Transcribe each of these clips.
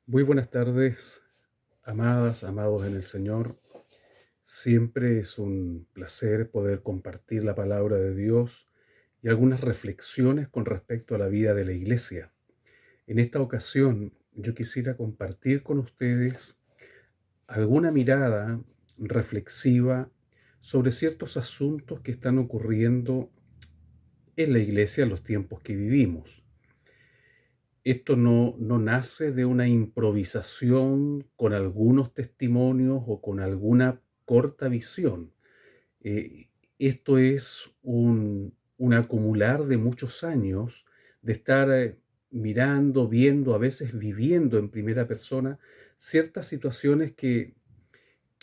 Muy buenas tardes, amadas, amados en el Señor. Siempre es un placer poder compartir la palabra de Dios y algunas reflexiones con respecto a la vida de la iglesia. En esta ocasión, yo quisiera compartir con ustedes alguna mirada reflexiva sobre ciertos asuntos que están ocurriendo en la iglesia en los tiempos que vivimos. Esto no nace de una improvisación con algunos testimonios o con alguna corta visión. Esto es un acumular de muchos años de estar mirando, viendo, a veces viviendo en primera persona ciertas situaciones que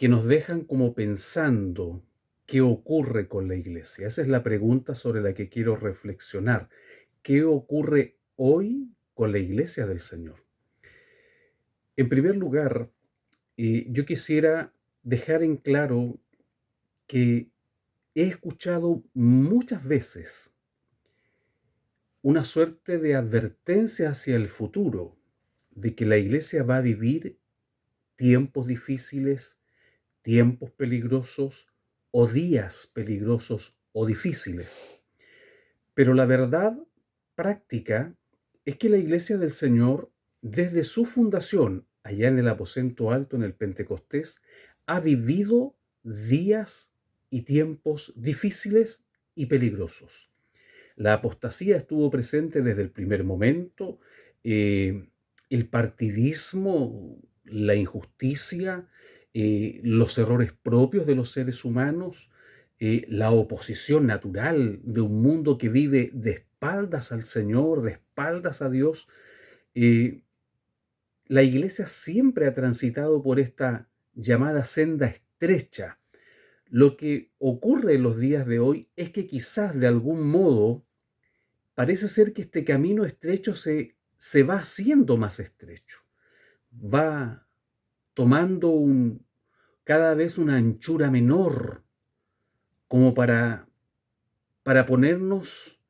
nos dejan como pensando qué ocurre con la iglesia. Esa es la pregunta sobre la que quiero reflexionar. ¿Qué ocurre hoy con la iglesia del Señor? En primer lugar, yo quisiera dejar en claro que he escuchado muchas veces una suerte de advertencia hacia el futuro, de que la iglesia va a vivir tiempos difíciles, tiempos peligrosos o días peligrosos o difíciles. Pero la verdad práctica es que la iglesia del Señor, desde su fundación, allá en el aposento alto, en el Pentecostés, ha vivido días y tiempos difíciles y peligrosos. La apostasía estuvo presente desde el primer momento, eh, el partidismo, la injusticia, los errores propios de los seres humanos, la oposición natural de un mundo que vive de espaldas al Señor, de espaldas a Dios. eh, la iglesia siempre ha transitado por esta llamada senda estrecha. Lo que ocurre en los días de hoy es que quizás de algún modo parece ser que este camino estrecho se va haciendo más estrecho, va tomando cada vez una anchura menor, como para ponernos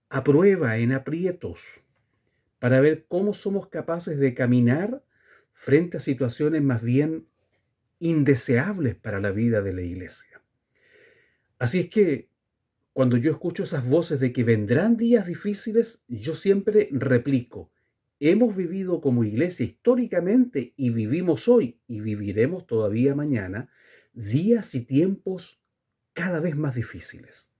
a prueba, en aprietos, para ver cómo somos capaces de caminar frente a situaciones más bien indeseables para la vida de la iglesia. Así es que cuando yo escucho esas voces de que vendrán días difíciles, yo siempre replico: hemos vivido como iglesia históricamente y vivimos hoy y viviremos todavía mañana días y tiempos cada vez más difíciles.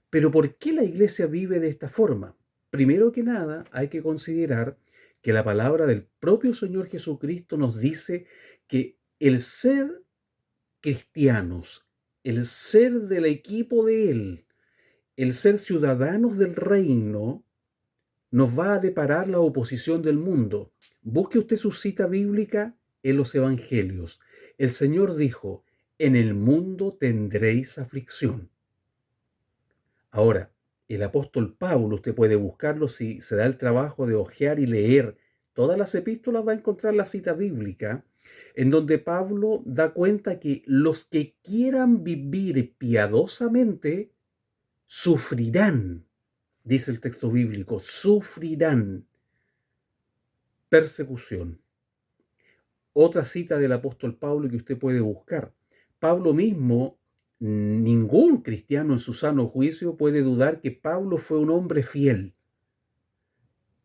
Pero ¿por qué la iglesia vive de esta forma? Primero que nada, hay que considerar que la palabra del propio Señor Jesucristo nos dice que el ser cristianos, el ser del equipo de Él, el ser ciudadanos del reino, nos va a deparar la oposición del mundo. Busque usted su cita bíblica en los evangelios. El Señor dijo: en el mundo tendréis aflicción. Ahora, el apóstol Pablo, usted puede buscarlo si se da el trabajo de hojear y leer todas las epístolas, va a encontrar la cita bíblica en donde Pablo da cuenta que los que quieran vivir piadosamente sufrirán, dice el texto bíblico, sufrirán persecución. Otra cita del apóstol Pablo que usted puede buscar. Pablo mismo, ningún cristiano en su sano juicio puede dudar que Pablo fue un hombre fiel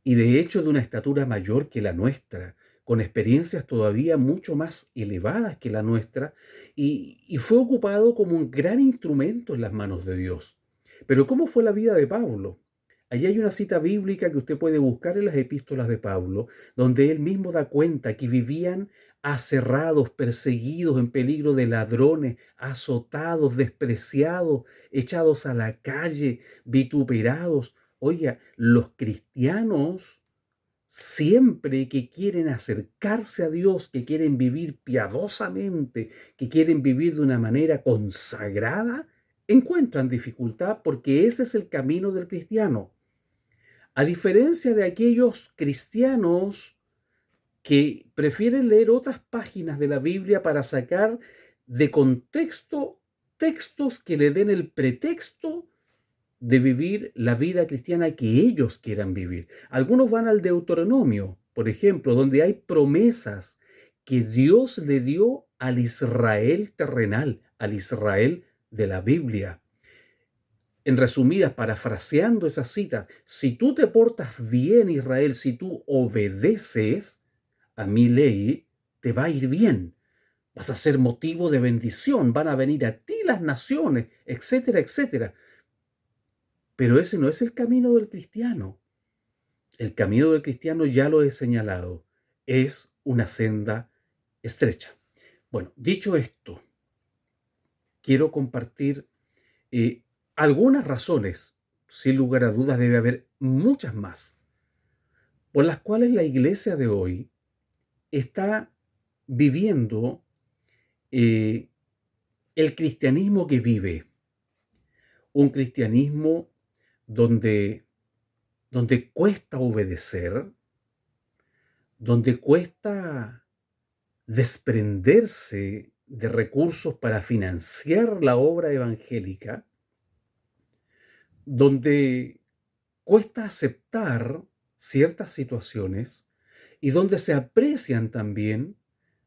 y de hecho de una estatura mayor que la nuestra, con experiencias todavía mucho más elevadas que la nuestra, y fue ocupado como un gran instrumento en las manos de Dios. Pero ¿cómo fue la vida de Pablo? Allí hay una cita bíblica que usted puede buscar en las epístolas de Pablo, donde él mismo da cuenta que vivían aserrados, perseguidos, en peligro de ladrones, azotados, despreciados, echados a la calle, vituperados. Oiga, los cristianos siempre que quieren acercarse a Dios, que quieren vivir piadosamente, que quieren vivir de una manera consagrada, encuentran dificultad porque ese es el camino del cristiano. A diferencia de aquellos cristianos que prefieren leer otras páginas de la Biblia para sacar de contexto textos que le den el pretexto de vivir la vida cristiana que ellos quieran vivir. Algunos van al Deuteronomio, por ejemplo, donde hay promesas que Dios le dio al Israel terrenal, al Israel de la Biblia. En resumidas, parafraseando esas citas, si tú te portas bien, Israel, si tú obedeces a mi ley, te va a ir bien. Vas a ser motivo de bendición, van a venir a ti las naciones, etcétera, etcétera. Pero ese no es el camino del cristiano. El camino del cristiano, ya lo he señalado, es una senda estrecha. Bueno, dicho esto, quiero compartir algunas razones, sin lugar a dudas debe haber muchas más, por las cuales la iglesia de hoy está viviendo eh, el cristianismo que vive, un cristianismo donde, donde cuesta obedecer, donde cuesta desprenderse de recursos para financiar la obra evangélica, donde cuesta aceptar ciertas situaciones y donde se aprecian también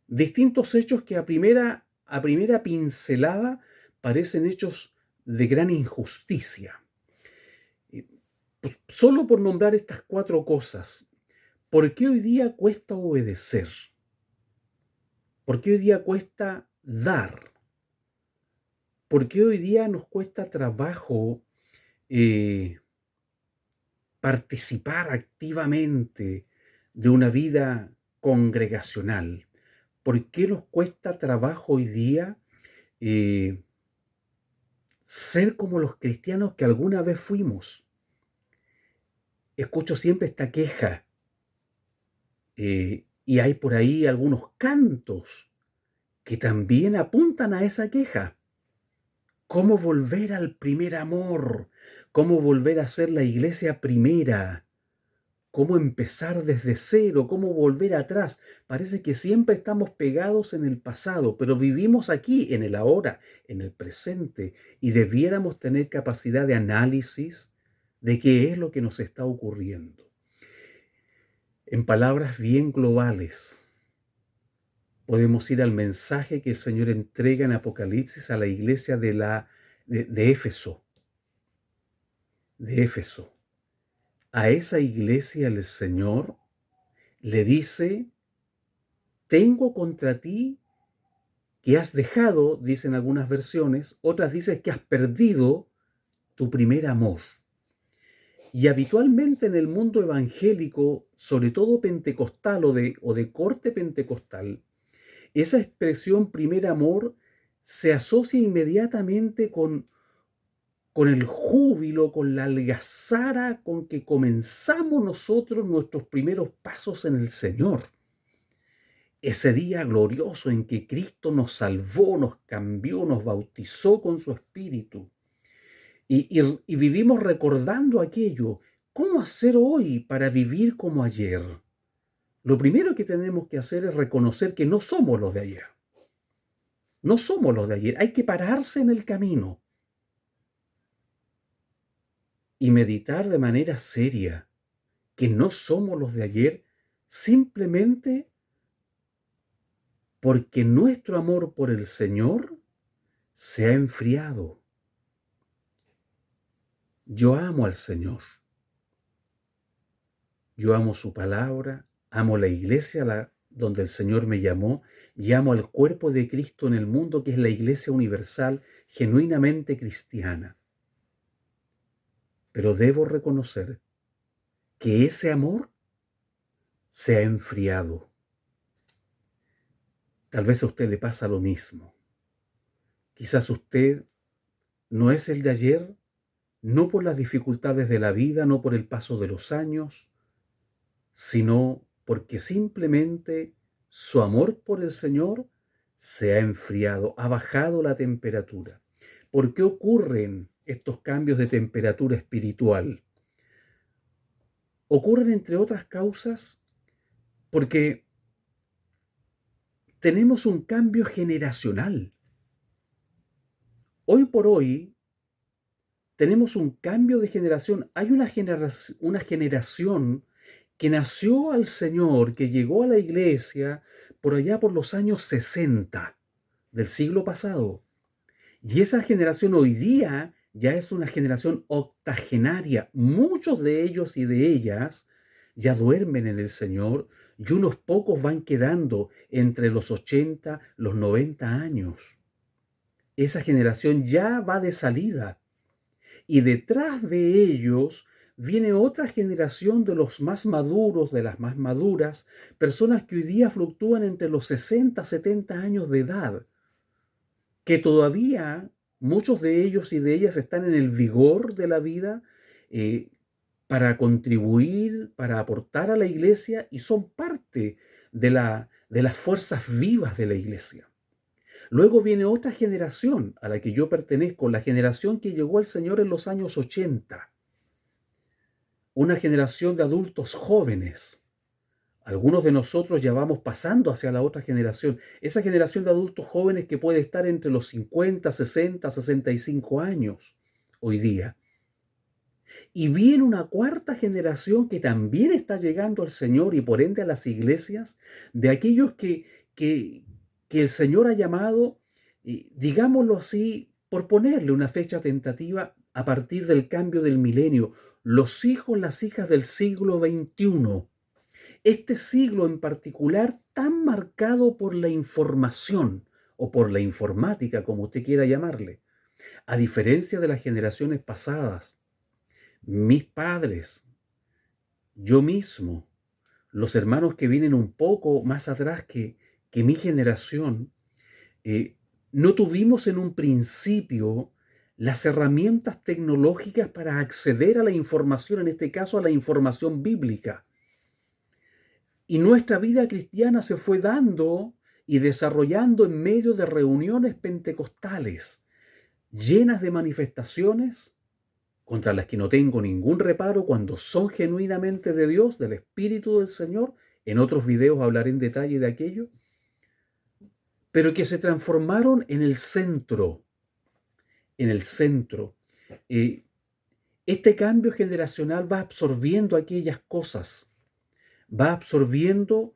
distintos hechos que a primera pincelada parecen hechos de gran injusticia. Solo por nombrar estas cuatro cosas, ¿por qué hoy día cuesta obedecer? ¿Por qué hoy día cuesta dar? ¿Por qué hoy día nos cuesta trabajo eh, participar activamente de una vida congregacional? ¿Por qué nos cuesta trabajo hoy día eh, ser como los cristianos que alguna vez fuimos? Escucho siempre esta queja y hay por ahí algunos cantos que también apuntan a esa queja. ¿Cómo volver al primer amor? ¿Cómo volver a ser la iglesia primera? ¿Cómo empezar desde cero? ¿Cómo volver atrás? Parece que siempre estamos pegados en el pasado, pero vivimos aquí, en el ahora, en el presente, y debiéramos tener capacidad de análisis de qué es lo que nos está ocurriendo. En palabras bien globales, podemos ir al mensaje que el Señor entrega en Apocalipsis a la iglesia de Éfeso. De Éfeso. A esa iglesia el Señor le dice: tengo contra ti que has dejado, dicen algunas versiones, otras dicen que has perdido tu primer amor. Y habitualmente en el mundo evangélico, sobre todo pentecostal o de corte pentecostal, esa expresión primer amor se asocia inmediatamente con el júbilo, con la algazara con que comenzamos nosotros nuestros primeros pasos en el Señor. Ese día glorioso en que Cristo nos salvó, nos cambió, nos bautizó con su Espíritu. Y vivimos recordando aquello. ¿Cómo hacer hoy para vivir como ayer? Lo primero que tenemos que hacer es reconocer que no somos los de ayer. No somos los de ayer. Hay que pararse en el camino y meditar de manera seria que no somos los de ayer, simplemente porque nuestro amor por el Señor se ha enfriado. Yo amo al Señor. Yo amo su palabra, amo la iglesia donde el Señor me llamó y amo al cuerpo de Cristo en el mundo, que es la iglesia universal, genuinamente cristiana. Pero debo reconocer que ese amor se ha enfriado. Tal vez a usted le pasa lo mismo. Quizás usted no es el de ayer, no por las dificultades de la vida, no por el paso de los años, sino porque simplemente su amor por el Señor se ha enfriado, ha bajado la temperatura. ¿Por qué ocurren estos cambios de temperatura espiritual? Ocurren, entre otras causas, porque tenemos un cambio generacional. Hoy por hoy tenemos un cambio de generación. Hay una generación que nació al Señor, que llegó a la iglesia por allá por los años 60 del siglo pasado. Y esa generación hoy día ya es una generación octogenaria. Muchos de ellos y de ellas ya duermen en el Señor y unos pocos van quedando entre los 80, los 90 años. Esa generación ya va de salida. Y detrás de ellos viene otra generación de los más maduros, de las más maduras, personas que hoy día fluctúan entre los 60, 70 años de edad, que todavía muchos de ellos y de ellas están en el vigor de la vida eh, para contribuir, para aportar a la iglesia y son parte de las fuerzas vivas de la iglesia. Luego viene otra generación a la que yo pertenezco, la generación que llegó al Señor en los años 80, una generación de adultos jóvenes. Algunos de nosotros ya vamos pasando hacia la otra generación, esa generación de adultos jóvenes que puede estar entre los 50, 60, 65 años hoy día. Y viene una cuarta generación que también está llegando al Señor y por ende a las iglesias, de aquellos que, que el Señor ha llamado, digámoslo así, por ponerle una fecha tentativa a partir del cambio del milenio, los hijos, las hijas del siglo XXI. Este siglo en particular tan marcado por la información o por la informática, como usted quiera llamarle, a diferencia de las generaciones pasadas, mis padres, yo mismo, los hermanos que vienen un poco más atrás que mi generación, eh, no tuvimos en un principio las herramientas tecnológicas para acceder a la información, en este caso a la información bíblica. Y nuestra vida cristiana se fue dando y desarrollando en medio de reuniones pentecostales, llenas de manifestaciones contra las que no tengo ningún reparo cuando son genuinamente de Dios, del Espíritu del Señor. En otros videos hablaré en detalle de aquello, pero que se transformaron en el centro, en el centro. Eh, este cambio generacional va absorbiendo aquellas cosas, va absorbiendo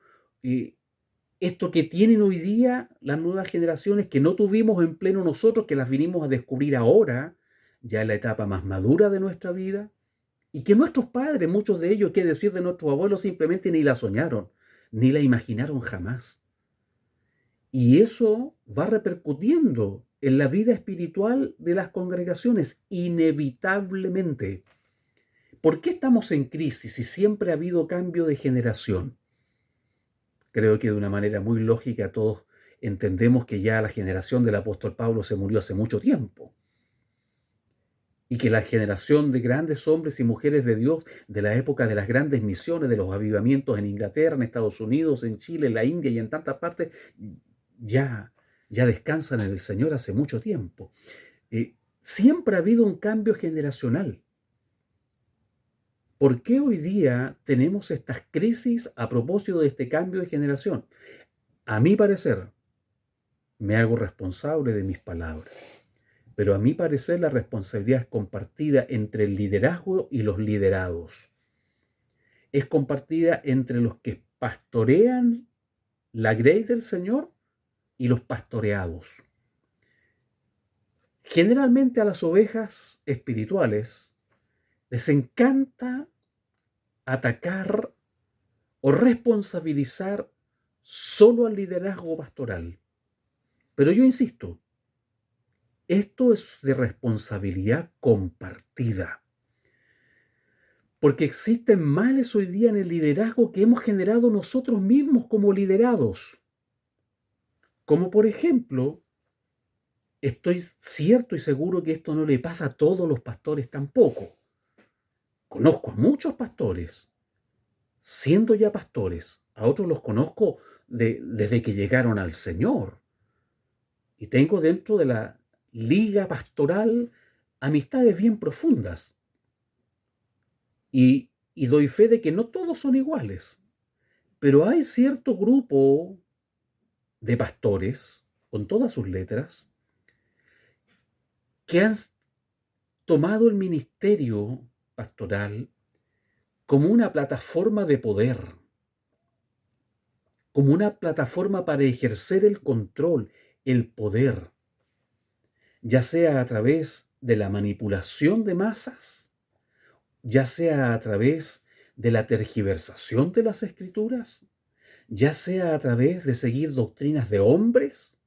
esto que tienen hoy día las nuevas generaciones que no tuvimos en pleno nosotros, que las vinimos a descubrir ahora, ya en la etapa más madura de nuestra vida, y que nuestros padres, muchos de ellos, qué decir de nuestros abuelos, simplemente ni la soñaron, ni la imaginaron jamás. Y eso va repercutiendo en la vida espiritual de las congregaciones, inevitablemente. ¿Por qué estamos en crisis si siempre ha habido cambio de generación? Creo que de una manera muy lógica todos entendemos que ya la generación del apóstol Pablo se murió hace mucho tiempo y que la generación de grandes hombres y mujeres de Dios de la época de las grandes misiones, de los avivamientos en Inglaterra, en Estados Unidos, en Chile, en la India y en tantas partes, ya, ya descansan en el Señor hace mucho tiempo. Siempre ha habido un cambio generacional. ¿Por qué hoy día tenemos estas crisis a propósito de este cambio de generación? A mi parecer, me hago responsable de mis palabras, pero a mi parecer la responsabilidad es compartida entre el liderazgo y los liderados. Es compartida entre los que pastorean la grey del Señor y los pastoreados. Generalmente a las ovejas espirituales les encanta atacar o responsabilizar solo al liderazgo pastoral. Pero yo insisto, esto es de responsabilidad compartida. Porque existen males hoy día en el liderazgo que hemos generado nosotros mismos como liderados. Como por ejemplo, estoy cierto y seguro que esto no le pasa a todos los pastores tampoco. Conozco a muchos pastores, siendo ya pastores. A otros los conozco desde que llegaron al Señor. Y tengo dentro de la liga pastoral amistades bien profundas. Y doy fe de que no todos son iguales. Pero hay cierto grupo de pastores, con todas sus letras, que han tomado el ministerio pastoral como una plataforma de poder, como una plataforma para ejercer el control, el poder, ya sea a través de la manipulación de masas, ya sea a través de la tergiversación de las escrituras, ya sea a través de seguir doctrinas de hombres,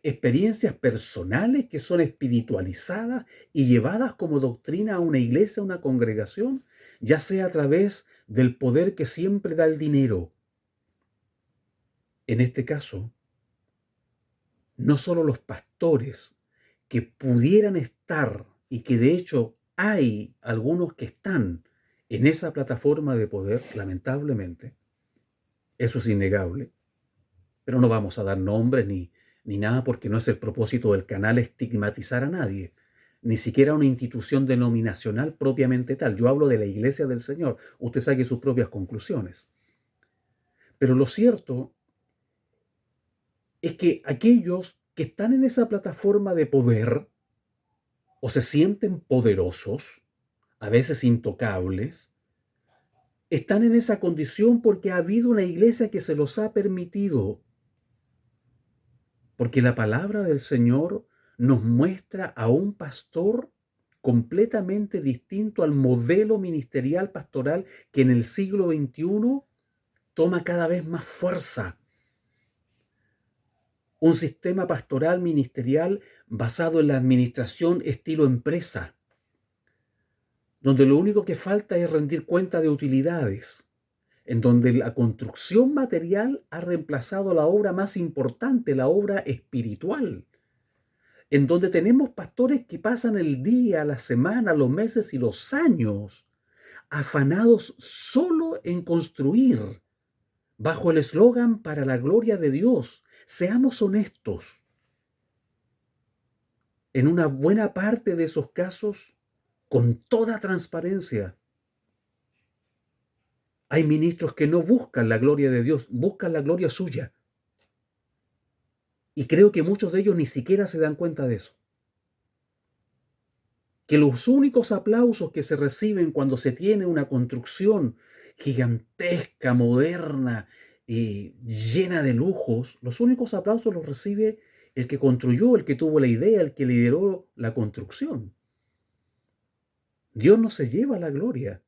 experiencias personales que son espiritualizadas y llevadas como doctrina a una iglesia, a una congregación, ya sea a través del poder que siempre da el dinero. En este caso, no solo los pastores que pudieran estar y que de hecho hay algunos que están en esa plataforma de poder, lamentablemente, eso es innegable, pero no vamos a dar nombres ni nada porque no es el propósito del canal estigmatizar a nadie, ni siquiera una institución denominacional propiamente tal. Yo hablo de la Iglesia del Señor, usted saque sus propias conclusiones. Pero lo cierto es que aquellos que están en esa plataforma de poder o se sienten poderosos, a veces intocables, están en esa condición porque ha habido una iglesia que se los ha permitido. Porque la palabra del Señor nos muestra a un pastor completamente distinto al modelo ministerial pastoral que en el siglo XXI toma cada vez más fuerza. Un sistema pastoral ministerial basado en la administración estilo empresa, donde lo único que falta es rendir cuenta de utilidades, en donde la construcción material ha reemplazado la obra más importante, la obra espiritual, en donde tenemos pastores que pasan el día, la semana, los meses y los años afanados solo en construir, bajo el eslogan para la gloria de Dios. Seamos honestos. En una buena parte de esos casos, con toda transparencia, hay ministros que no buscan la gloria de Dios, buscan la gloria suya. Y creo que muchos de ellos ni siquiera se dan cuenta de eso. Que los únicos aplausos que se reciben cuando se tiene una construcción gigantesca, moderna, llena de lujos, los únicos aplausos los recibe el que construyó, el que tuvo la idea, el que lideró la construcción. Dios no se lleva la gloria.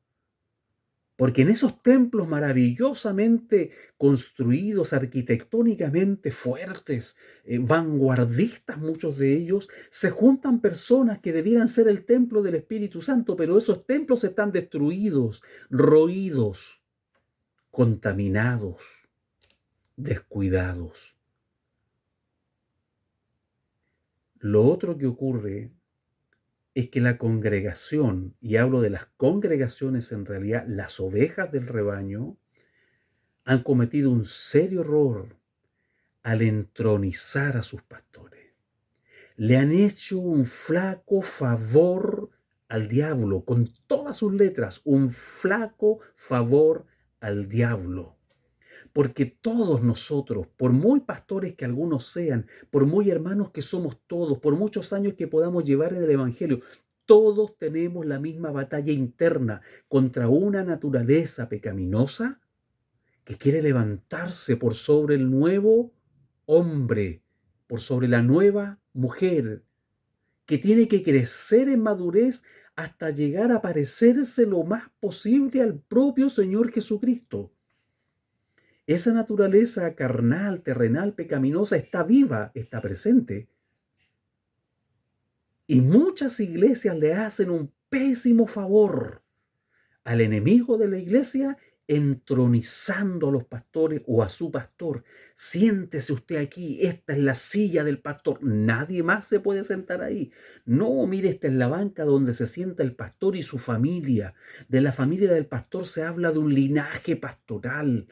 Porque en esos templos maravillosamente construidos, arquitectónicamente fuertes, vanguardistas muchos de ellos, se juntan personas que debieran ser el templo del Espíritu Santo, pero esos templos están destruidos, roídos, contaminados, descuidados. Lo otro que ocurre es que la congregación, y hablo de las congregaciones en realidad, las ovejas del rebaño, han cometido un serio error al entronizar a sus pastores. Le han hecho un flaco favor al diablo, con todas sus letras, un flaco favor al diablo. Porque todos nosotros, por muy pastores que algunos sean, por muy hermanos que somos todos, por muchos años que podamos llevar en el Evangelio, todos tenemos la misma batalla interna contra una naturaleza pecaminosa que quiere levantarse por sobre el nuevo hombre, por sobre la nueva mujer, que tiene que crecer en madurez hasta llegar a parecerse lo más posible al propio Señor Jesucristo. Esa naturaleza carnal, terrenal, pecaminosa está viva, está presente. Y muchas iglesias le hacen un pésimo favor al enemigo de la iglesia entronizando a los pastores o a su pastor. Siéntese usted aquí, esta es la silla del pastor, nadie más se puede sentar ahí. No, mire, esta es la banca donde se sienta el pastor y su familia. De la familia del pastor se habla de un linaje pastoral.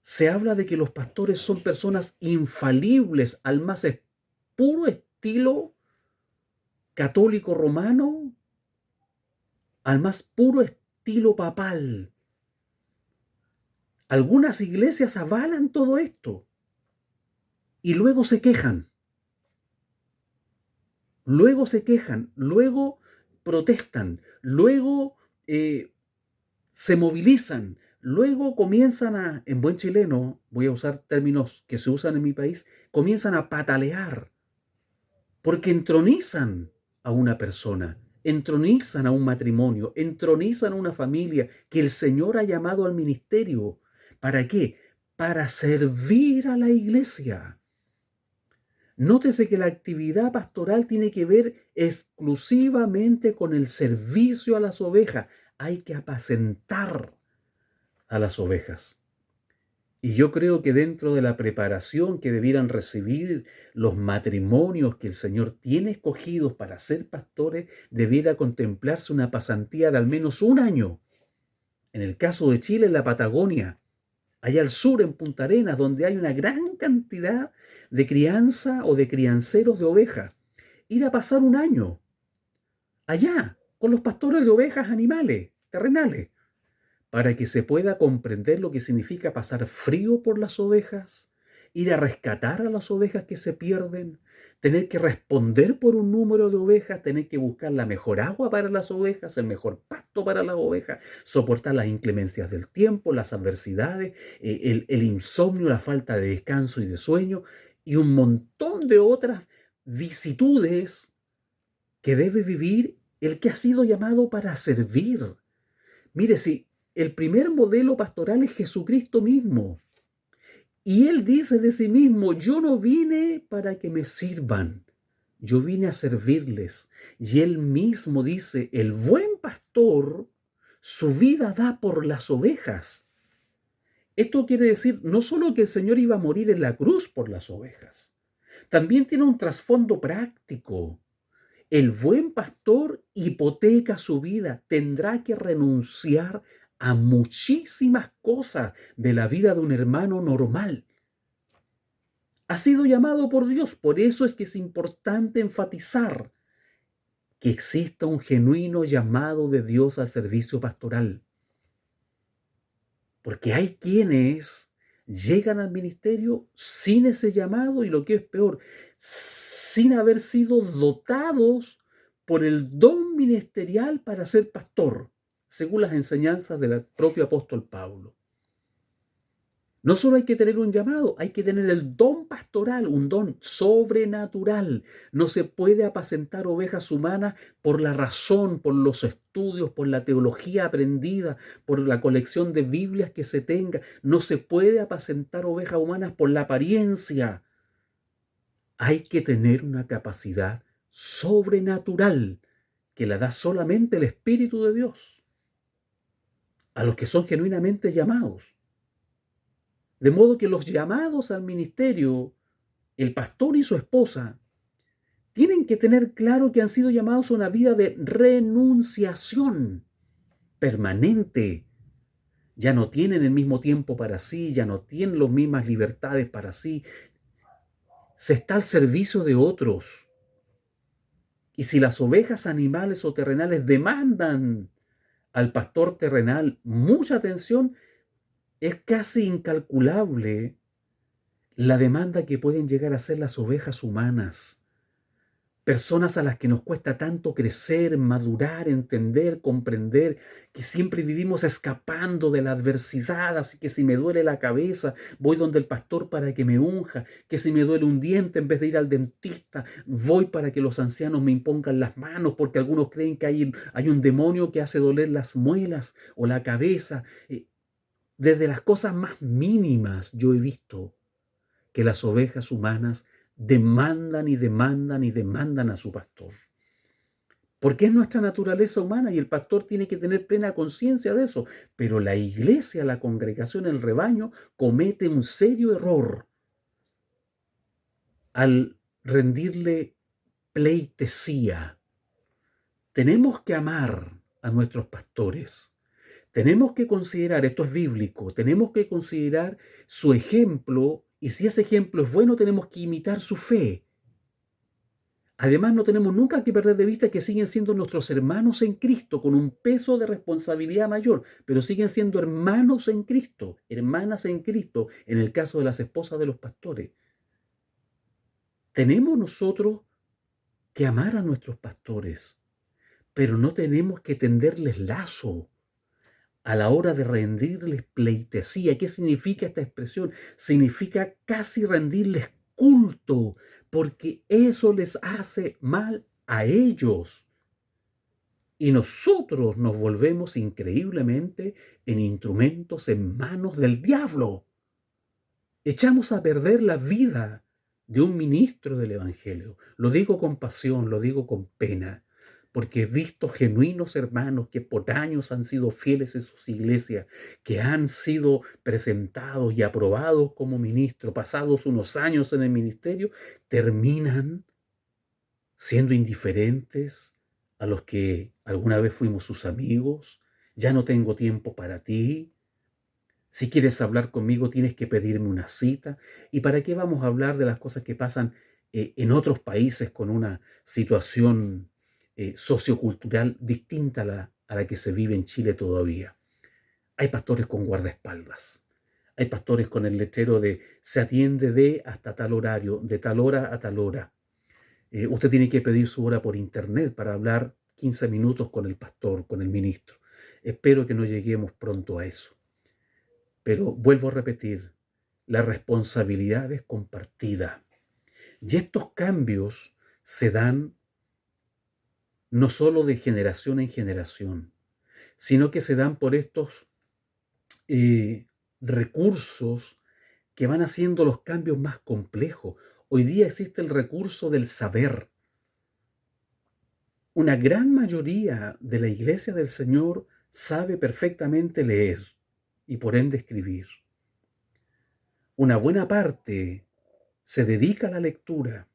Se habla de que los pastores son personas infalibles al más puro estilo católico romano, al más puro estilo papal. Algunas iglesias avalan todo esto y luego se quejan. Luego protestan, luego se movilizan, luego comienzan en buen chileno, voy a usar términos que se usan en mi país, comienzan a patalear, porque entronizan a una persona, entronizan a un matrimonio, entronizan a una familia que el Señor ha llamado al ministerio. ¿Para qué? Para servir a la iglesia. Nótese que la actividad pastoral tiene que ver exclusivamente con el servicio a las ovejas. Hay que apacentar a las ovejas. Y yo creo que dentro de la preparación que debieran recibir los matrimonios que el Señor tiene escogidos para ser pastores, debiera contemplarse una pasantía de al menos un año. En el caso de Chile, en la Patagonia, allá al sur, en Punta Arenas, donde hay una gran cantidad de crianza o de crianceros de ovejas. Ir a pasar un año allá con los pastores de ovejas animales, terrenales, para que se pueda comprender lo que significa pasar frío por las ovejas, ir a rescatar a las ovejas que se pierden, tener que responder por un número de ovejas, tener que buscar la mejor agua para las ovejas, el mejor pasto para las ovejas, soportar las inclemencias del tiempo, las adversidades, el insomnio, la falta de descanso y de sueño, y un montón de otras vicitudes que debe vivir el que ha sido llamado para servir. Mire, si el primer modelo pastoral es Jesucristo mismo, y Él dice de sí mismo, yo no vine para que me sirvan, yo vine a servirles. Y Él mismo dice, el buen pastor su vida da por las ovejas. Esto quiere decir no solo que el Señor iba a morir en la cruz por las ovejas, también tiene un trasfondo práctico. El buen pastor hipoteca su vida, tendrá que renunciar a muchísimas cosas de la vida de un hermano normal. Ha sido llamado por Dios, por eso es que es importante enfatizar que exista un genuino llamado de Dios al servicio pastoral. Porque hay quienes llegan al ministerio sin ese llamado y lo que es peor, sin haber sido dotados por el don ministerial para ser pastor, según las enseñanzas del propio apóstol Pablo. No solo hay que tener un llamado, hay que tener el don pastoral, un don sobrenatural. No se puede apacentar ovejas humanas por la razón, por los estudios, por la teología aprendida, por la colección de Biblias que se tenga. No se puede apacentar ovejas humanas por la apariencia. Hay que tener una capacidad sobrenatural que la da solamente el Espíritu de Dios a los que son genuinamente llamados. De modo que los llamados al ministerio, el pastor y su esposa, tienen que tener claro que han sido llamados a una vida de renunciación permanente. Ya no tienen el mismo tiempo para sí, ya no tienen las mismas libertades para sí. Se está al servicio de otros. Y si las ovejas animales o terrenales demandan al pastor terrenal mucha atención, es casi incalculable la demanda que pueden llegar a ser las ovejas humanas, personas a las que nos cuesta tanto crecer, madurar, entender, comprender, que siempre vivimos escapando de la adversidad, así que si me duele la cabeza, voy donde el pastor para que me unja, que si me duele un diente, en vez de ir al dentista, voy para que los ancianos me impongan las manos, porque algunos creen que hay un demonio que hace doler las muelas o la cabeza. Desde las cosas más mínimas yo he visto que las ovejas humanas demandan y demandan y demandan a su pastor. Porque es nuestra naturaleza humana y el pastor tiene que tener plena conciencia de eso. Pero la iglesia, la congregación, el rebaño, comete un serio error al rendirle pleitesía. Tenemos que amar a nuestros pastores. Tenemos que considerar, esto es bíblico, tenemos que considerar su ejemplo y si ese ejemplo es bueno, tenemos que imitar su fe. Además, no tenemos nunca que perder de vista que siguen siendo nuestros hermanos en Cristo, con un peso de responsabilidad mayor, pero siguen siendo hermanos en Cristo, hermanas en Cristo, en el caso de las esposas de los pastores. Tenemos nosotros que amar a nuestros pastores, pero no tenemos que tenderles lazo a la hora de rendirles pleitesía. ¿Qué significa esta expresión? Significa casi rendirles culto, porque eso les hace mal a ellos. Y nosotros nos volvemos increíblemente en instrumentos en manos del diablo. Echamos a perder la vida de un ministro del Evangelio. Lo digo con pasión, lo digo con pena, porque he visto genuinos hermanos que por años han sido fieles en sus iglesias, que han sido presentados y aprobados como ministros, pasados unos años en el ministerio, terminan siendo indiferentes a los que alguna vez fuimos sus amigos. Ya no tengo tiempo para ti. Si quieres hablar conmigo, tienes que pedirme una cita. ¿Y para qué vamos a hablar de las cosas que pasan en otros países con una situación sociocultural distinta a la que se vive en Chile todavía? Hay pastores con guardaespaldas. Hay pastores con el letrero de se atiende de hasta tal horario, de tal hora a tal hora. Usted tiene que pedir su hora por internet para hablar 15 minutos con el pastor, con el ministro. Espero que no lleguemos pronto a eso. Pero vuelvo a repetir, la responsabilidad es compartida. Y estos cambios se dan no solo de generación en generación, sino que se dan por estos recursos que van haciendo los cambios más complejos. Hoy día existe el recurso del saber. Una gran mayoría de la iglesia del Señor sabe perfectamente leer y por ende escribir. Una buena parte se dedica a la lectura,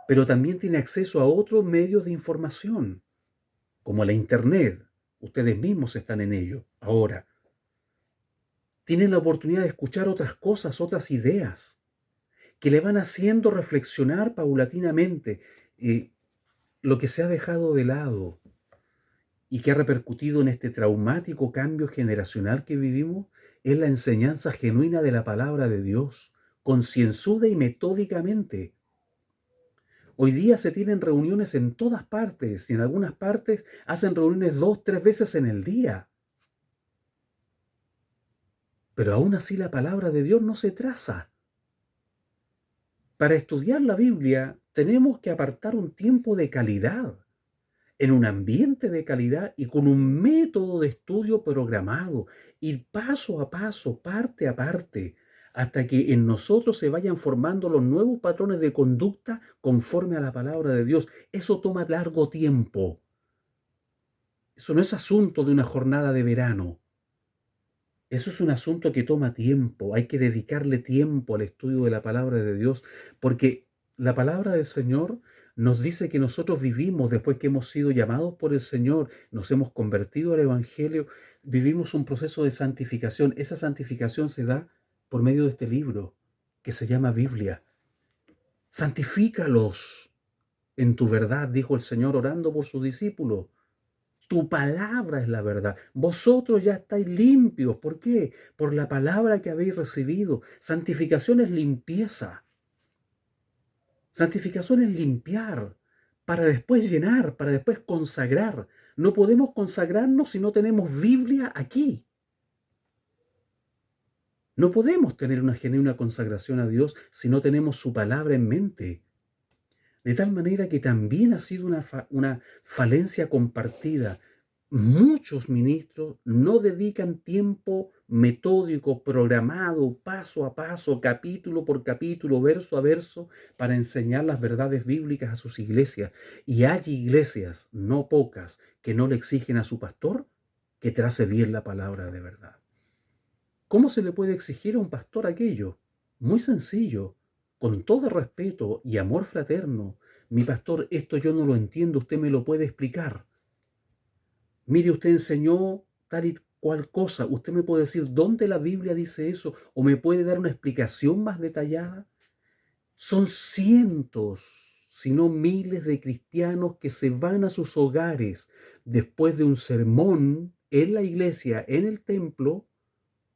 pero también tiene acceso a otros medios de información, como la Internet. Ustedes mismos están en ello ahora. Tienen la oportunidad de escuchar otras cosas, otras ideas, que le van haciendo reflexionar paulatinamente lo que se ha dejado de lado y que ha repercutido en este traumático cambio generacional que vivimos, es la enseñanza genuina de la palabra de Dios, concienzuda y metódicamente. Hoy día se tienen reuniones en todas partes y en algunas partes hacen reuniones 2, 3 veces en el día. Pero aún así la palabra de Dios no se traza. Para estudiar la Biblia tenemos que apartar un tiempo de calidad, en un ambiente de calidad y con un método de estudio programado, ir paso a paso, parte a parte, hasta que en nosotros se vayan formando los nuevos patrones de conducta conforme a la palabra de Dios. Eso toma largo tiempo. Eso no es asunto de una jornada de verano. Eso es un asunto que toma tiempo. Hay que dedicarle tiempo al estudio de la palabra de Dios, porque la palabra del Señor nos dice que nosotros vivimos, después que hemos sido llamados por el Señor, nos hemos convertido al Evangelio, vivimos un proceso de santificación. Esa santificación se da por medio de este libro que se llama Biblia. Santifícalos en tu verdad, dijo el Señor orando por sus discípulos. Tu palabra es la verdad. Vosotros ya estáis limpios. ¿Por qué? Por la palabra que habéis recibido. Santificación es limpieza. Santificación es limpiar para después llenar, para después consagrar. No podemos consagrarnos si no tenemos Biblia aquí. No podemos tener una genuina consagración a Dios si no tenemos su palabra en mente. De tal manera que también ha sido una falencia compartida. Muchos ministros no dedican tiempo metódico, programado, paso a paso, capítulo por capítulo, verso a verso, para enseñar las verdades bíblicas a sus iglesias. Y hay iglesias, no pocas, que no le exigen a su pastor que trace bien la palabra de verdad. ¿Cómo se le puede exigir a un pastor aquello? Muy sencillo, con todo respeto y amor fraterno. Mi pastor, esto yo no lo entiendo, usted me lo puede explicar. Mire, usted enseñó tal y cual cosa. ¿Usted me puede decir dónde la Biblia dice eso? ¿O me puede dar una explicación más detallada? Son cientos, si no miles de cristianos que se van a sus hogares después de un sermón en la iglesia, en el templo,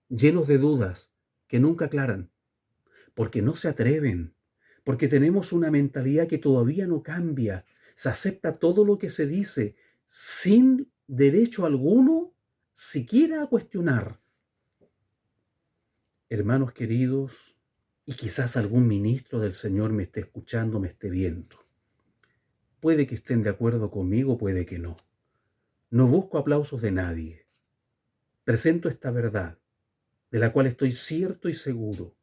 llenos de dudas que nunca aclaran, porque no se atreven, porque tenemos una mentalidad que todavía no cambia. Se acepta todo lo que se dice sin derecho alguno siquiera a cuestionar. Hermanos queridos, y quizás algún ministro del Señor me esté escuchando, me esté viendo. Puede que estén de acuerdo conmigo, puede que no. No busco aplausos de nadie. Presento esta verdad, de la cual estoy cierto y seguro,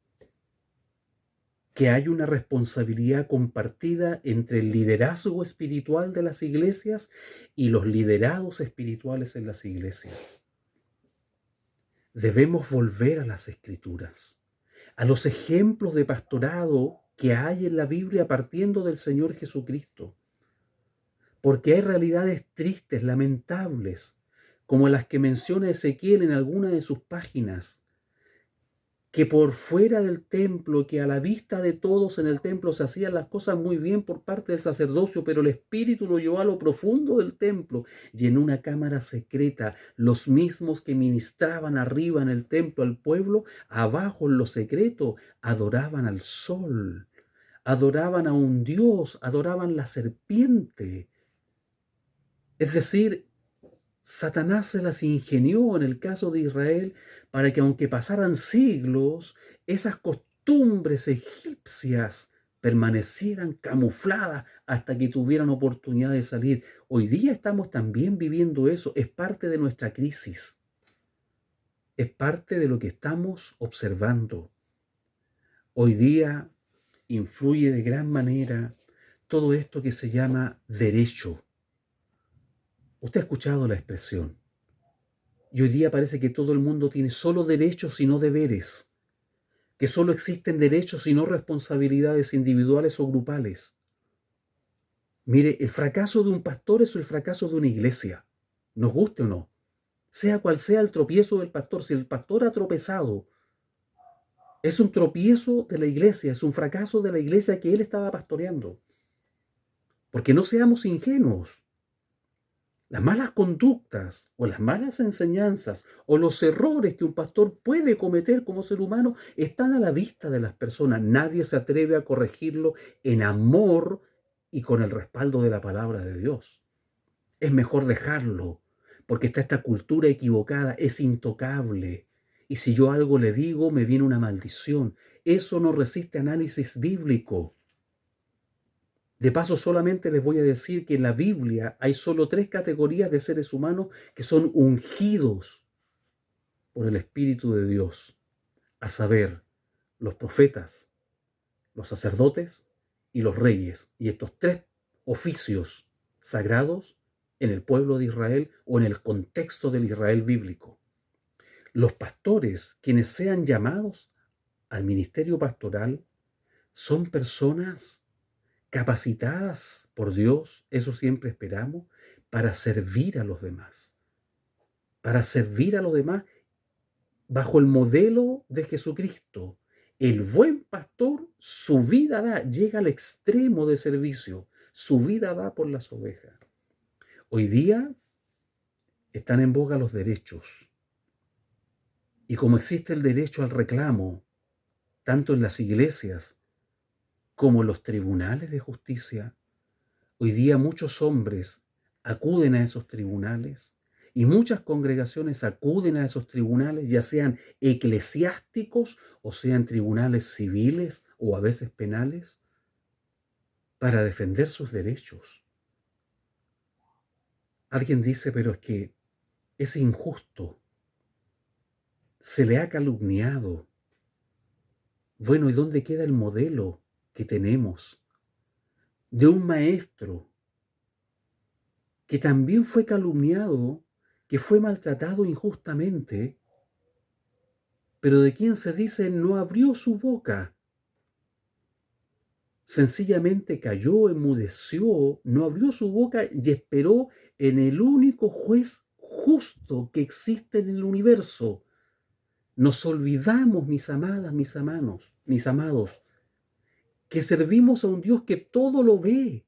que hay una responsabilidad compartida entre el liderazgo espiritual de las iglesias y los liderados espirituales en las iglesias. Debemos volver a las Escrituras, a los ejemplos de pastorado que hay en la Biblia partiendo del Señor Jesucristo, porque hay realidades tristes, lamentables, como las que menciona Ezequiel en alguna de sus páginas, que por fuera del templo, que a la vista de todos en el templo se hacían las cosas muy bien por parte del sacerdocio, pero el Espíritu lo llevó a lo profundo del templo y en una cámara secreta, los mismos que ministraban arriba en el templo al pueblo, abajo en lo secreto, adoraban al sol, adoraban a un dios, adoraban la serpiente. Es decir, Satanás se las ingenió en el caso de Israel para que aunque pasaran siglos, esas costumbres egipcias permanecieran camufladas hasta que tuvieran oportunidad de salir. Hoy día estamos también viviendo eso, es parte de nuestra crisis, es parte de lo que estamos observando. Hoy día influye de gran manera todo esto que se llama derecho. Usted ha escuchado la expresión. Y hoy día parece que todo el mundo tiene solo derechos y no deberes, que solo existen derechos y no responsabilidades individuales o grupales. Mire, el fracaso de un pastor es el fracaso de una iglesia, nos guste o no. Sea cual sea el tropiezo del pastor, si el pastor ha tropezado, es un tropiezo de la iglesia, es un fracaso de la iglesia que él estaba pastoreando. Porque no seamos ingenuos. Las malas conductas o las malas enseñanzas o los errores que un pastor puede cometer como ser humano están a la vista de las personas. Nadie se atreve a corregirlo en amor y con el respaldo de la palabra de Dios. Es mejor dejarlo, porque está esta cultura equivocada, es intocable. Y si yo algo le digo, me viene una maldición. Eso no resiste análisis bíblico. De paso, solamente les voy a decir que en la Biblia hay solo 3 categorías de seres humanos que son ungidos por el Espíritu de Dios, a saber, los profetas, los sacerdotes y los reyes. Y estos 3 oficios sagrados en el pueblo de Israel o en el contexto del Israel bíblico. Los pastores, quienes sean llamados al ministerio pastoral, son personas capacitadas por Dios, eso siempre esperamos, para servir a los demás. Para servir a los demás bajo el modelo de Jesucristo. El buen pastor su vida da, llega al extremo de servicio, su vida da por las ovejas. Hoy día están en boga los derechos. Y como existe el derecho al reclamo, tanto en las iglesias como en los tribunales de justicia, hoy día muchos hombres acuden a esos tribunales y muchas congregaciones acuden a esos tribunales, ya sean eclesiásticos o sean tribunales civiles o a veces penales, para defender sus derechos. Alguien dice, pero es que es injusto, se le ha calumniado. Bueno, ¿y dónde queda el modelo que tenemos de un maestro que también fue calumniado, que fue maltratado injustamente, pero de quien se dice no abrió su boca? Sencillamente cayó, enmudeció, no abrió su boca y esperó en el único juez justo que existe en el universo. Nos olvidamos, mis amadas, mis amados, que servimos a un Dios que todo lo ve.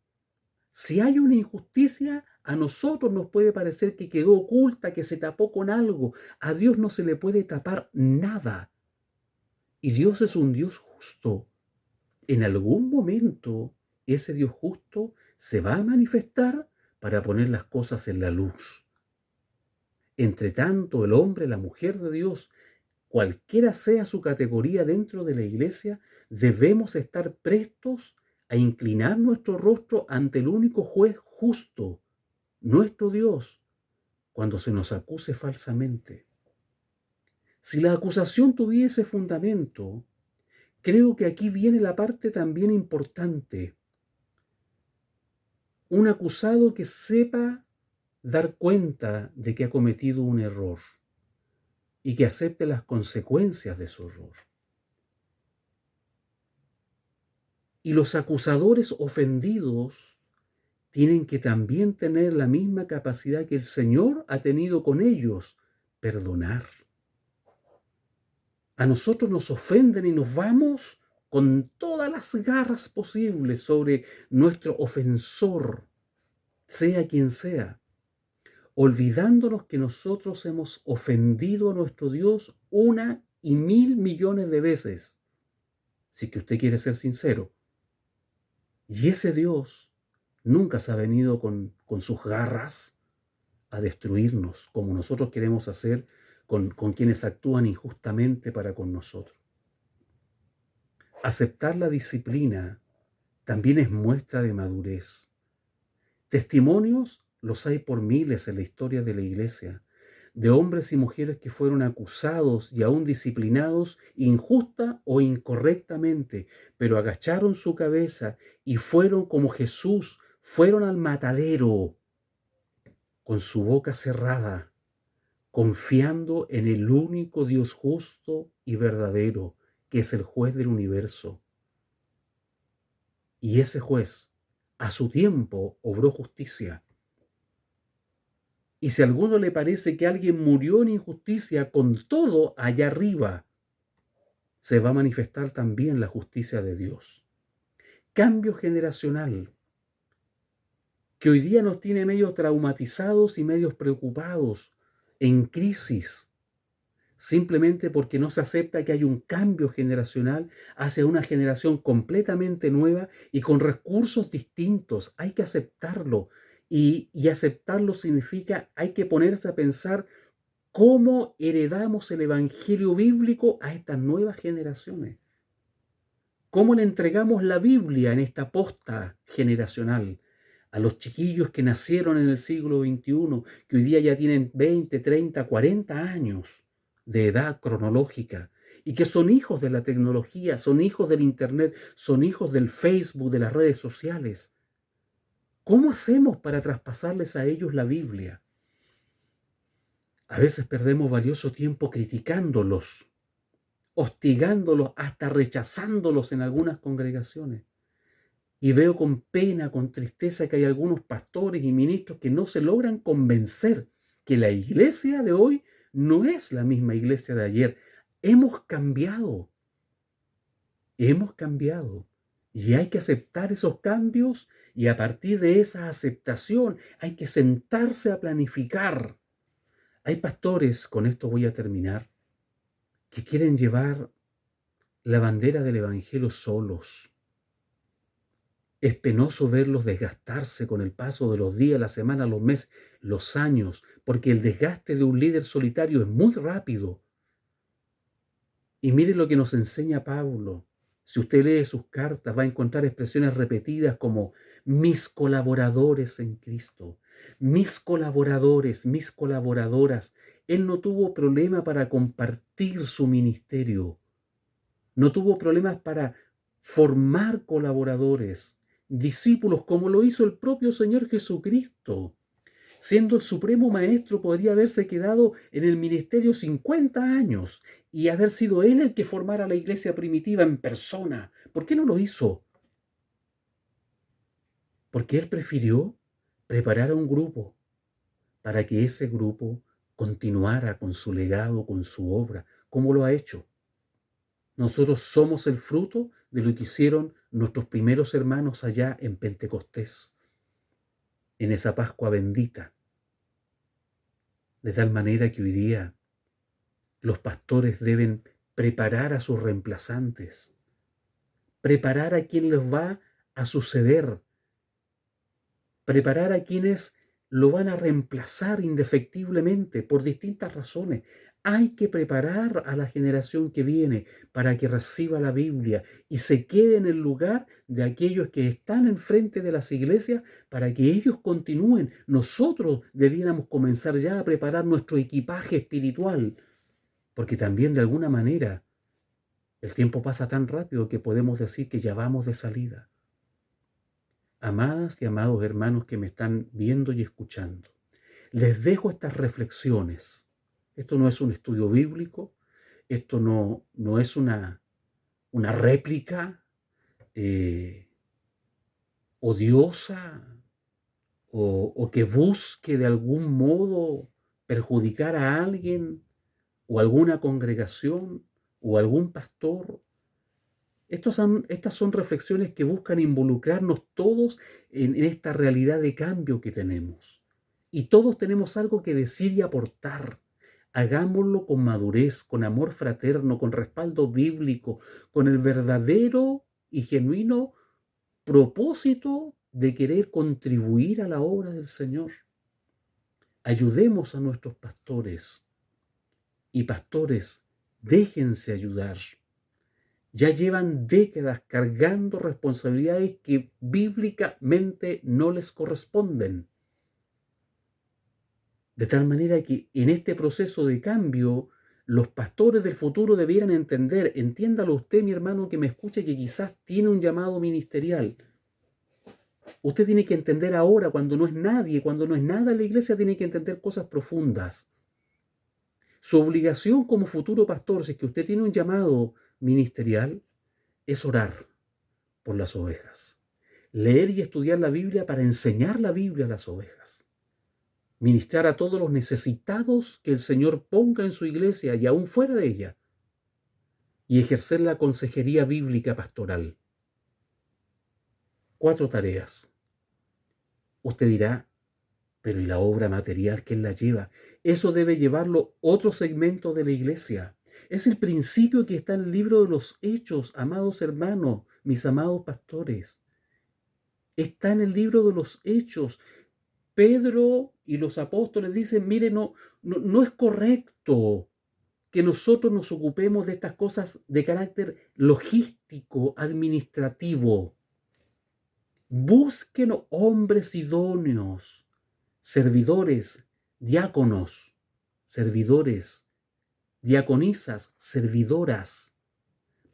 Si hay una injusticia, a nosotros nos puede parecer que quedó oculta, que se tapó con algo. A Dios no se le puede tapar nada. Y Dios es un Dios justo. En algún momento, ese Dios justo se va a manifestar para poner las cosas en la luz. Entre tanto, el hombre, la mujer de Dios, cualquiera sea su categoría dentro de la iglesia, debemos estar prestos a inclinar nuestro rostro ante el único juez justo, nuestro Dios, cuando se nos acuse falsamente. Si la acusación tuviese fundamento, creo que aquí viene la parte también importante. Un acusado que sepa dar cuenta de que ha cometido un error y que acepte las consecuencias de su error. Y los acusadores ofendidos tienen que también tener la misma capacidad que el Señor ha tenido con ellos, perdonar. A nosotros nos ofenden y nos vamos con todas las garras posibles sobre nuestro ofensor, sea quien sea, olvidándonos que nosotros hemos ofendido a nuestro Dios 1.000.000.000 de veces, si que usted quiere ser sincero. Y ese Dios nunca se ha venido con sus garras a destruirnos, como nosotros queremos hacer con quienes actúan injustamente para con nosotros. Aceptar la disciplina también es muestra de madurez. Testimonios los hay por miles en la historia de la iglesia, de hombres y mujeres que fueron acusados y aún disciplinados injusta o incorrectamente, pero agacharon su cabeza y fueron como Jesús, fueron al matadero con su boca cerrada, confiando en el único Dios justo y verdadero, que es el juez del universo. Y ese juez, a su tiempo, obró justicia. Y si a alguno le parece que alguien murió en injusticia, con todo allá arriba, se va a manifestar también la justicia de Dios. Cambio generacional, que hoy día nos tiene medio traumatizados y medios preocupados, en crisis, simplemente porque no se acepta que hay un cambio generacional hacia una generación completamente nueva y con recursos distintos. Hay que aceptarlo. Y aceptarlo significa, hay que ponerse a pensar cómo heredamos el evangelio bíblico a estas nuevas generaciones. ¿Cómo le entregamos la Biblia en esta posta generacional a los chiquillos que nacieron en el siglo XXI, que hoy día ya tienen 20, 30, 40 años de edad cronológica y que son hijos de la tecnología, son hijos del Internet, son hijos del Facebook, de las redes sociales? ¿Cómo hacemos para traspasarles a ellos la Biblia? A veces perdemos valioso tiempo criticándolos, hostigándolos, hasta rechazándolos en algunas congregaciones. Y veo con pena, con tristeza, que hay algunos pastores y ministros que no se logran convencer que la iglesia de hoy no es la misma iglesia de ayer. Hemos cambiado. Y hay que aceptar esos cambios y a partir de esa aceptación hay que sentarse a planificar. Hay pastores, con esto voy a terminar, que quieren llevar la bandera del evangelio solos. Es penoso verlos desgastarse con el paso de los días, las semanas, los meses, los años, porque el desgaste de un líder solitario es muy rápido. Y mire lo que nos enseña Pablo. Si usted lee sus cartas, va a encontrar expresiones repetidas como mis colaboradores en Cristo, mis colaboradores, mis colaboradoras. Él no tuvo problema para compartir su ministerio. No tuvo problemas para formar colaboradores, discípulos, como lo hizo el propio Señor Jesucristo. Siendo el supremo maestro, podría haberse quedado en el ministerio 50 años y haber sido él el que formara la iglesia primitiva en persona. ¿Por qué no lo hizo? Porque él prefirió preparar a un grupo para que ese grupo continuara con su legado, con su obra, como lo ha hecho. Nosotros somos el fruto de lo que hicieron nuestros primeros hermanos allá en Pentecostés, en esa Pascua bendita. De tal manera que hoy día los pastores deben preparar a sus reemplazantes, preparar a quien les va a suceder, preparar a quienes lo van a reemplazar indefectiblemente por distintas razones. Hay que preparar a la generación que viene para que reciba la Biblia y se quede en el lugar de aquellos que están enfrente de las iglesias para que ellos continúen. Nosotros debiéramos comenzar ya a preparar nuestro equipaje espiritual, porque también de alguna manera el tiempo pasa tan rápido que podemos decir que ya vamos de salida. Amadas y amados hermanos que me están viendo y escuchando, les dejo estas reflexiones. Esto no es un estudio bíblico, esto no es una réplica odiosa o que busque de algún modo perjudicar a alguien o alguna congregación o algún pastor. Estas son reflexiones que buscan involucrarnos todos en esta realidad de cambio que tenemos. Y todos tenemos algo que decir y aportar. Hagámoslo con madurez, con amor fraterno, con respaldo bíblico, con el verdadero y genuino propósito de querer contribuir a la obra del Señor. Ayudemos a nuestros pastores y pastores, déjense ayudar. Ya llevan décadas cargando responsabilidades que bíblicamente no les corresponden. De tal manera que en este proceso de cambio, los pastores del futuro debieran entender, entiéndalo usted, mi hermano, que me escucha, que quizás tiene un llamado ministerial. Usted tiene que entender ahora, cuando no es nadie, cuando no es nada en la iglesia, tiene que entender cosas profundas. Su obligación como futuro pastor, si es que usted tiene un llamado ministerial, es orar por las ovejas, leer y estudiar la Biblia para enseñar la Biblia a las ovejas, ministrar a todos los necesitados que el Señor ponga en su iglesia y aún fuera de ella, y ejercer la consejería bíblica pastoral. 4 tareas. Usted dirá, pero ¿y la obra material quién la lleva? Eso debe llevarlo otro segmento de la iglesia. Es el principio que está en el libro de los Hechos, amados hermanos, mis amados pastores. Está en el libro de los Hechos. Pedro y los apóstoles dicen, mire, no es correcto que nosotros nos ocupemos de estas cosas de carácter logístico, administrativo. Busquen hombres idóneos, servidores, diáconos, servidores, diaconisas, servidoras,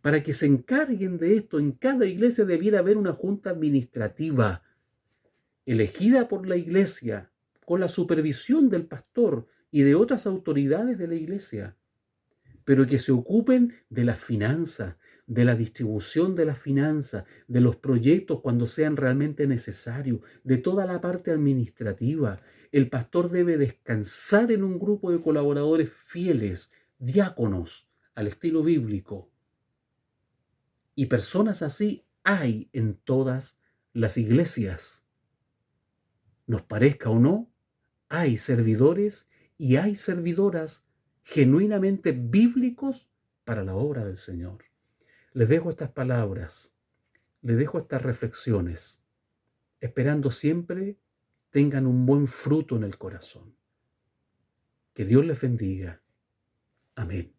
para que se encarguen de esto. En cada iglesia debiera haber una junta administrativa elegida por la iglesia, con la supervisión del pastor y de otras autoridades de la iglesia, pero que se ocupen de las finanzas, de la distribución de las finanzas, de los proyectos cuando sean realmente necesarios, de toda la parte administrativa. El pastor debe descansar en un grupo de colaboradores fieles, diáconos, al estilo bíblico. Y personas así hay en todas las iglesias. Nos parezca o no, hay servidores y hay servidoras genuinamente bíblicos para la obra del Señor. Les dejo estas palabras, les dejo estas reflexiones, esperando siempre tengan un buen fruto en el corazón. Que Dios les bendiga. Amén.